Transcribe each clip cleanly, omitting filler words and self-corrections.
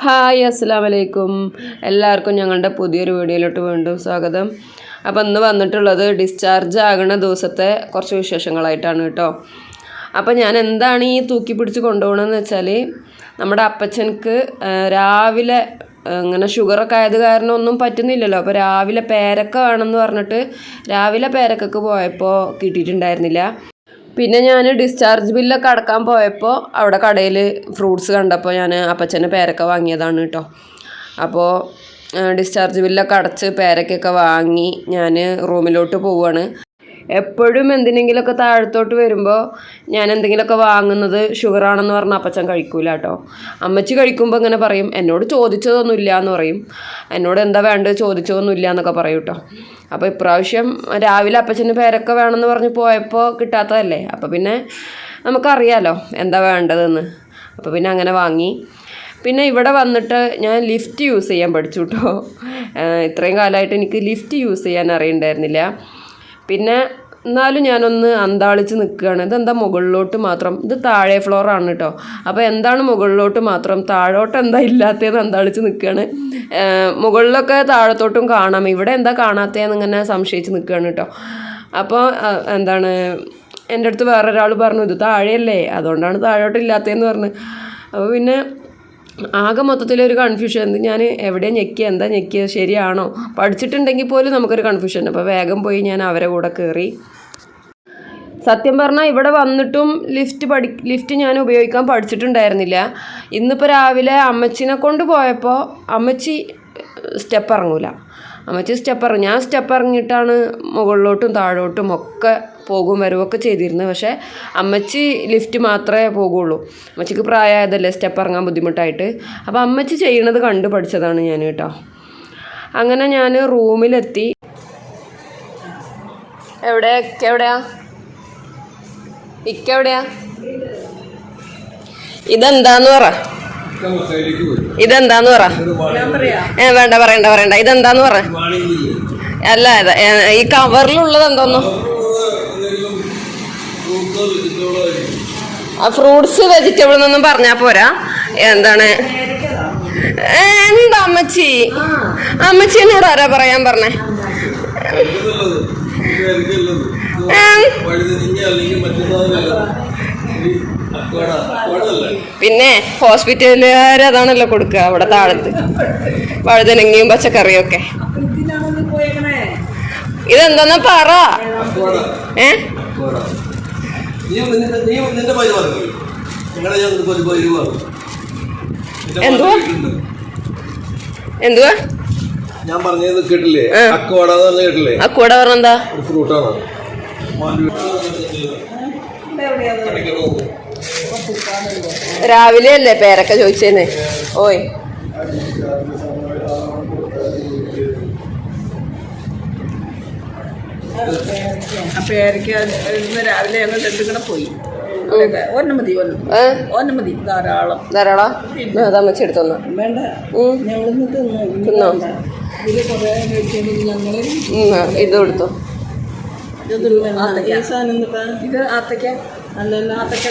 Hi അസ്സലാമു അലൈക്കും. എല്ലാവർക്കും ഞങ്ങളുടെ പുതിയൊരു വീഡിയോയിലോട്ട് വീണ്ടും സ്വാഗതം. അപ്പോൾ ഇന്ന് വന്നിട്ടുള്ളത് ഡിസ്ചാർജ് ആകുന്ന ദിവസത്തെ കുറച്ച് വിശേഷങ്ങളായിട്ടാണ് കേട്ടോ. അപ്പോൾ ഞാൻ എന്താണ് ഈ തൂക്കി പിടിച്ച് കൊണ്ടുപോകണമെന്ന് വെച്ചാൽ, നമ്മുടെ അപ്പച്ചനക്ക് രാവിലെ ഇങ്ങനെ ഷുഗറൊക്കെ ആയത് കാരണം ഒന്നും പറ്റുന്നില്ലല്ലോ. അപ്പോൾ രാവിലെ പേരക്ക വേണമെന്ന് പറഞ്ഞിട്ട് രാവിലെ പേരക്കക്ക് പോയപ്പോൾ കിട്ടിയിട്ടുണ്ടായിരുന്നില്ല. പിന്നെ ഞാൻ ഡിസ്ചാർജ് ബില്ലൊക്കെ അടക്കാൻ പോയപ്പോൾ അവിടെ കടയിൽ ഫ്രൂട്ട്സ് കണ്ടപ്പോൾ ഞാൻ അപ്പച്ചന് പേരക്ക വാങ്ങിയതാണ് കേട്ടോ. അപ്പോൾ ഡിസ്ചാർജ് ബില്ലൊക്കെ അടച്ച് പേരക്കൊക്കെ വാങ്ങി ഞാൻ റൂമിലോട്ട് പോവുകയാണ്. എപ്പോഴും എന്തിനെങ്കിലുമൊക്കെ താഴത്തോട്ട് വരുമ്പോൾ ഞാൻ എന്തെങ്കിലുമൊക്കെ വാങ്ങുന്നത് ഷുഗറാണെന്ന് പറഞ്ഞാൽ അപ്പച്ചൻ കഴിക്കൂല കേട്ടോ. അമ്മച്ചി കഴിക്കുമ്പോൾ ഇങ്ങനെ പറയും, എന്നോട് ചോദിച്ചതൊന്നുമില്ല എന്ന് പറയും, എന്നോട് എന്താ വേണ്ടത് ചോദിച്ചതൊന്നുമില്ല എന്നൊക്കെ പറയും കേട്ടോ. അപ്പോൾ ഇപ്രാവശ്യം രാവിലെ അപ്പച്ചന് പേരൊക്കെ വേണമെന്ന് പറഞ്ഞ് പോയപ്പോൾ കിട്ടാത്തതല്ലേ, അപ്പോൾ പിന്നെ നമുക്കറിയാലോ എന്താ വേണ്ടതെന്ന്. അപ്പോൾ പിന്നെ അങ്ങനെ വാങ്ങി. പിന്നെ ഇവിടെ വന്നിട്ട് ഞാൻ ലിഫ്റ്റ് യൂസ് ചെയ്യാൻ പഠിച്ചു കേട്ടോ. ഇത്രയും കാലമായിട്ട് എനിക്ക് ലിഫ്റ്റ് യൂസ് ചെയ്യാൻ അറിയണ്ടായിരുന്നില്ല. പിന്നെ എന്നാലും ഞാനൊന്ന് അന്താളിച്ച് നിൽക്കുകയാണ്. ഇതെന്താ മുകളിലോട്ട് മാത്രം, ഇത് താഴെ ഫ്ലോറാണ് കേട്ടോ. അപ്പോൾ എന്താണ് മുകളിലോട്ട് മാത്രം, താഴോട്ട് എന്താ ഇല്ലാത്തതെന്ന് അന്താളിച്ച് നിൽക്കുകയാണ്. മുകളിലൊക്കെ താഴത്തോട്ടും കാണാം, ഇവിടെ എന്താ കാണാത്തതെന്ന് ഇങ്ങനെ സംശയിച്ച് നിൽക്കുകയാണ് കേട്ടോ. അപ്പോൾ എന്താണ് എൻ്റെ അടുത്ത് വേറൊരാൾ പറഞ്ഞു, ഇത് താഴെയല്ലേ അതുകൊണ്ടാണ് താഴോട്ട് ഇല്ലാത്തതെന്ന് പറഞ്ഞു. അപ്പോൾ പിന്നെ ആകെ മൊത്തത്തിലൊരു കൺഫ്യൂഷൻ, ഞാൻ എവിടെ ഞെക്കിയ എന്താ ഞെക്കിയത് ശരിയാണോ, പഠിച്ചിട്ടുണ്ടെങ്കിൽ പോലും നമുക്കൊരു കൺഫ്യൂഷൻ. അപ്പോൾ വേഗം പോയി ഞാൻ അവരെ കൂടെ കയറി. സത്യം പറഞ്ഞാൽ ഇവിടെ വന്നിട്ടും ലിഫ്റ്റ് ഞാൻ ഉപയോഗിക്കാൻ പഠിച്ചിട്ടുണ്ടായിരുന്നില്ല. ഇന്നിപ്പോൾ രാവിലെ അമ്മച്ചിനെ കൊണ്ട് പോയപ്പോൾ അമ്മച്ചി സ്റ്റെപ്പ് ഇറങ്ങൂല. ഞാൻ സ്റ്റെപ്പ് ഇറങ്ങിയിട്ടാണ് മുകളിലോട്ടും താഴോട്ടും ഒക്കെ പോകും വരുമൊക്കെ ചെയ്തിരുന്നത്. പക്ഷേ അമ്മച്ചി ലിഫ്റ്റ് മാത്രമേ പോകുള്ളൂ. അമ്മച്ചിക്ക് പ്രായമായതല്ലേ, സ്റ്റെപ്പ് ഇറങ്ങാൻ ബുദ്ധിമുട്ടായിട്ട്. അപ്പോൾ അമ്മച്ചി ചെയ്യണത് കണ്ടു പഠിച്ചതാണ് ഞാൻ കേട്ടോ. അങ്ങനെ ഞാൻ റൂമിലെത്തി. എവിടെയാ ഇതെന്താന്ന് പറ, ഇതെന്താന്ന് പറ. വേണ്ട പറയണ്ട, ഇതെന്താന്ന് പറ. അല്ല ഈ കവറിലുള്ളത് എന്തോന്നു, ഫ്രൂട്ട്സ് വെജിറ്റബിൾ എന്നൊന്നും പറഞ്ഞാ പോരാ. എന്താണ് എന്താ അമ്മച്ചി എന്നോട് ആരാ പറയാൻ പറഞ്ഞേ? പിന്നെ ഹോസ്പിറ്റലുകാർ അതാണല്ലോ കൊടുക്കുക അവിടെ താഴത്ത്, വഴുതനങ്ങയും പച്ചക്കറിയും ഒക്കെ. ഇതെന്താ പറ. എന്തുവാ ഞാൻ പറഞ്ഞത് കേട്ടില്ലേ? അക്കുവട പറഞ്ഞെന്താ? ഫ്രൂട്ടാണ്. രാവിലെ അല്ലേ പേരൊക്കെ ചോദിച്ചേന്ന്? ഓയ് രാവിലെ ഞങ്ങൾ രണ്ടുകൂടെ പോയി. ഒരെണ്ണം മതി ധാരാളം. അതമ്മച്ചി എടുത്തോന്നാ വേണ്ട, ഞങ്ങൾ തിന്നോ? ഇത് കൊടുത്തോ. ഇത് ആത്തക്ക അല്ലല്ലോ, ആത്തക്ക.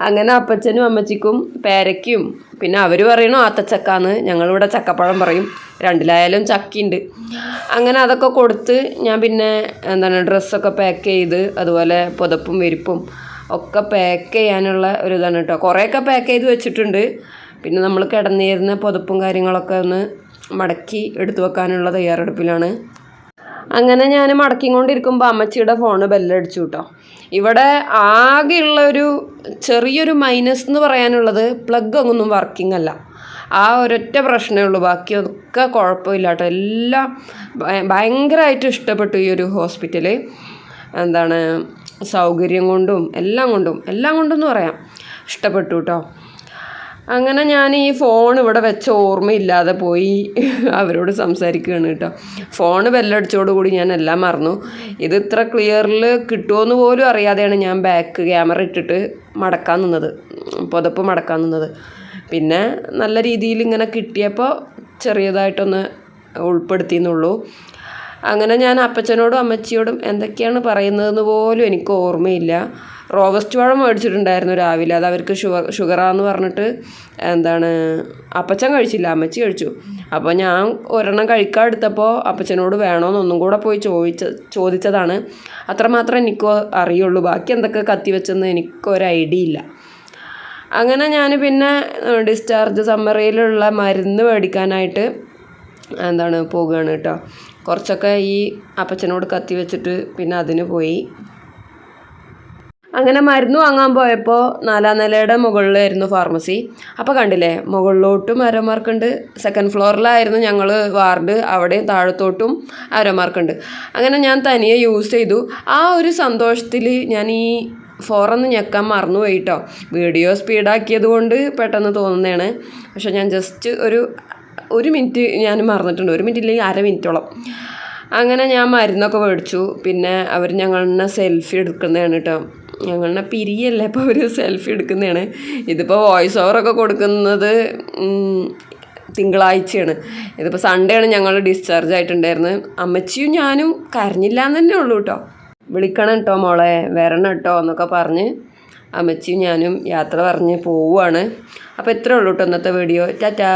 അങ്ങനെ അപ്പച്ചനും അമ്മച്ചിക്കും പേരയ്ക്കും, പിന്നെ അവർ പറയണു ആത്തച്ചക്കാന്ന്, ഞങ്ങളിവിടെ ചക്കപ്പഴം പറയും, രണ്ടിലായാലും ചക്കയുണ്ട്. അങ്ങനെ അതൊക്കെ കൊടുത്ത് ഞാൻ പിന്നെ ഡ്രസ്സൊക്കെ പാക്ക് ചെയ്ത്, അതുപോലെ പുതപ്പും വിരിപ്പും ഒക്കെ പാക്ക് ചെയ്യാനുള്ള ഒരു ഇതാണ് കേട്ടോ. കുറേയൊക്കെ പാക്ക് ചെയ്ത് വെച്ചിട്ടുണ്ട്. പിന്നെ നമ്മൾ കിടന്നിരുന്ന പുതപ്പും കാര്യങ്ങളൊക്കെ ഒന്ന് മടക്കി എടുത്തു വെക്കാനുള്ള തയ്യാറെടുപ്പിലാണ്. അങ്ങനെ ഞാൻ മടക്കിക്കൊണ്ടിരിക്കുമ്പോൾ അമ്മച്ചിയുടെ ഫോണ് ബെല്ലടിച്ചു കേട്ടോ. ഇവിടെ ആകെയുള്ളൊരു ചെറിയൊരു മൈനസ് എന്ന് പറയാനുള്ളത്, പ്ലഗ് ഒന്നും വർക്കിംഗ് അല്ല. ആ ഒരൊറ്റ പ്രശ്നമേ ഉള്ളൂ, ബാക്കിയൊക്കെ കുഴപ്പമില്ല കേട്ടോ. എല്ലാം ഭയങ്കരമായിട്ട് ഇഷ്ടപ്പെട്ടു ഈ ഒരു ഹോസ്പിറ്റല്. സൗകര്യം കൊണ്ടും എല്ലാം കൊണ്ടെന്ന് പറയാം, ഇഷ്ടപ്പെട്ടു കേട്ടോ. അങ്ങനെ ഞാൻ ഈ ഫോൺ ഇവിടെ വെച്ച ഓർമ്മയില്ലാതെ പോയി അവരോട് സംസാരിക്കുകയാണ് കേട്ടോ. ഫോണ് ബെല്ലടിച്ചോടുകൂടി ഞാൻ എല്ലാം മറന്നു. ഇത് ഇത്ര ക്ലിയറിൽ കിട്ടുമോയെന്ന് പോലും അറിയാതെയാണ് ഞാൻ ബാക്ക് ക്യാമറ ഇട്ടിട്ട് പുതപ്പ് മടക്കാൻ നിന്നത്. പിന്നെ നല്ല രീതിയിൽ ഇങ്ങനെ കിട്ടിയപ്പോൾ ചെറിയതായിട്ടൊന്ന് ഉൾപ്പെടുത്തിയെന്നുള്ളൂ. അങ്ങനെ ഞാൻ അപ്പച്ചനോടും അമ്മച്ചിയോടും എന്തൊക്കെയാണ് പറയുന്നതെന്ന് പോലും എനിക്ക് ഓർമ്മയില്ല. റോബസ്റ്റ് പഴം മേടിച്ചിട്ടുണ്ടായിരുന്നു രാവിലെ. അത് അവർക്ക് ഷുഗറാന്ന് പറഞ്ഞിട്ട് അപ്പച്ചൻ കഴിച്ചില്ല, അമ്മച്ചി കഴിച്ചു. അപ്പോൾ ഞാൻ ഒരെണ്ണം കഴിക്കാൻ എടുത്തപ്പോൾ അപ്പച്ചനോട് വേണമെന്നൊന്നും കൂടെ പോയി ചോദിച്ചതാണ്. അത്രമാത്രം എനിക്ക് അറിയുള്ളൂ. ബാക്കി എന്തൊക്കെ കത്തി വെച്ചെന്ന് എനിക്കൊരു ഐഡിയ ഇല്ല. അങ്ങനെ ഞാൻ പിന്നെ ഡിസ്ചാർജ് സമ്മറിയിലുള്ള മരുന്ന് മേടിക്കാനായിട്ട് പോകുകയാണ് കേട്ടോ. കുറച്ചൊക്കെ ഈ അപ്പച്ചനോട് കത്തി വെച്ചിട്ട് പിന്നെ അതിന് പോയി. അങ്ങനെ മരുന്ന് വാങ്ങാൻ പോയപ്പോൾ 4ാം നിലയുടെ മുകളിലായിരുന്നു ഫാർമസി. അപ്പോൾ കണ്ടില്ലേ, മുകളിലോട്ടും ആരോ മാർക്കുണ്ട്. സെക്കൻഡ് ഫ്ലോറിലായിരുന്നു ഞങ്ങൾ വാർഡ്, അവിടെയും താഴത്തോട്ടും ആരോ മാർക്കുണ്ട്. അങ്ങനെ ഞാൻ തനിയെ യൂസ് ചെയ്തു. ആ ഒരു സന്തോഷത്തിൽ ഞാൻ ഈ 4 ഒന്ന് ഞെക്കാൻ മറന്നുപോയി കേട്ടോ. വീഡിയോ സ്പീഡാക്കിയത് കൊണ്ട് പെട്ടെന്ന് തോന്നുന്നതാണ്. പക്ഷെ ഞാൻ ജസ്റ്റ് ഒരു മിനിറ്റ് ഞാൻ മറന്നിട്ടുണ്ട്. 1 മിനിറ്റ് ഇല്ലെങ്കിൽ 1/2 മിനിറ്റോളം. അങ്ങനെ ഞാൻ മരുന്നൊക്കെ മേടിച്ചു. പിന്നെ അവർ ഞങ്ങളെ സെൽഫി എടുക്കുന്നതാണ് കേട്ടോ. ഞങ്ങളെ പിരിയല്ലേ, അപ്പോൾ അവർ സെൽഫി എടുക്കുന്നതാണ്. ഇതിപ്പോൾ വോയിസ് ഓവറൊക്കെ കൊടുക്കുന്നത് തിങ്കളാഴ്ചയാണ്. ഇതിപ്പോൾ സൺഡേ ആണ് ഞങ്ങൾ ഡിസ്ചാർജ് ആയിട്ടുണ്ടായിരുന്നത്. അമ്മച്ചിയും ഞാനും കരഞ്ഞില്ല എന്ന് തന്നെ ഉള്ളൂ കേട്ടോ. വിളിക്കണം കേട്ടോ മോളെ, വരണം കേട്ടോ എന്നൊക്കെ പറഞ്ഞ് അമ്മച്ചിയും ഞാനും യാത്ര പറഞ്ഞ് പോവുകയാണ്. അപ്പോൾ ഇത്രയേ ഉള്ളൂ കേട്ടോ ഇന്നത്തെ വീഡിയോ. ടാറ്റാ.